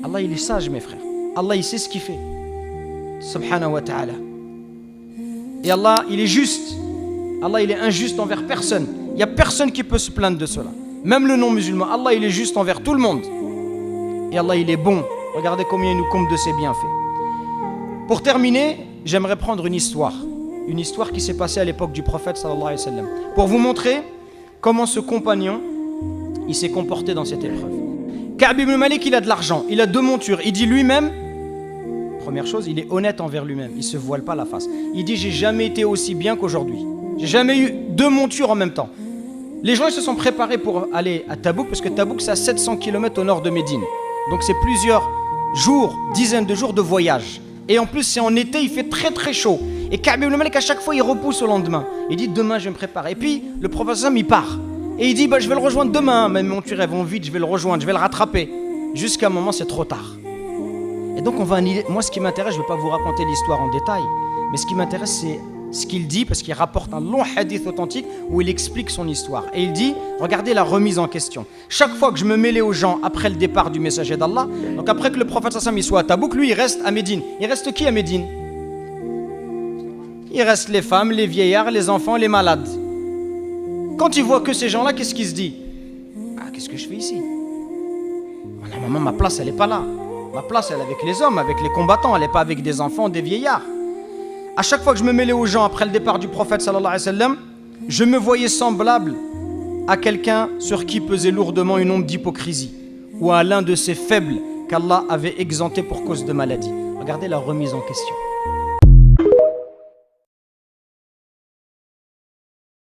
Allah il est sage mes frères. Allah il sait ce qu'il fait. Subhanahu wa ta'ala. Et Allah il est juste. Allah il est injuste envers personne. Il n'y a personne qui peut se plaindre de cela. Même le non-musulman, Allah il est juste envers tout le monde. Et Allah il est bon. Regardez combien il nous comble de ses bienfaits. Pour terminer, j'aimerais prendre une histoire qui s'est passée à l'époque du prophète sallallahu alayhi wa sallam, pour vous montrer comment ce compagnon il s'est comporté dans cette épreuve. Ka'b ibn Malik, il a de l'argent, il a 2 montures. Il dit lui-même, première chose, il est honnête envers lui-même, il ne se voile pas la face. Il dit j'ai jamais été aussi bien qu'aujourd'hui. J'ai jamais eu 2 montures en même temps. Les gens ils se sont préparés pour aller à Tabouk, parce que Tabouk c'est à 700 km au nord de Médine. Donc c'est plusieurs jours, dizaines de jours de voyage. Et en plus c'est en été, il fait très très chaud. Et Ka'b ibn Malik à chaque fois il repousse au lendemain. Il dit demain je vais me préparer. Et puis le prophète Sam il part. Et il dit je vais le rejoindre demain. Mes montures elles vont vite, je vais le rejoindre, je vais le rattraper. Jusqu'à un moment c'est trop tard. Et donc moi ce qui m'intéresse, je ne vais pas vous raconter l'histoire en détail. Mais ce qui m'intéresse c'est ce qu'il dit, parce qu'il rapporte un long hadith authentique où il explique son histoire. Et il dit, regardez la remise en question. Chaque fois que je me mêlais aux gens après le départ du messager d'Allah, donc après que le prophète sallam il soit à Tabouk, lui il reste à Médine. Il reste qui à Médine? Il reste les femmes, les vieillards, les enfants, les malades. Quand il voit que ces gens-là, qu'est-ce qu'il se dit? Qu'est-ce que je fais ici? Maman, ma place elle n'est pas là. Ma place elle est avec les hommes, avec les combattants, elle n'est pas avec des enfants, des vieillards. À chaque fois que je me mêlais aux gens après le départ du prophète sallallahu alayhi wa sallam, je me voyais semblable à quelqu'un sur qui pesait lourdement une onde d'hypocrisie, ou à l'un de ces faibles qu'Allah avait exemptés pour cause de maladie. Regardez la remise en question.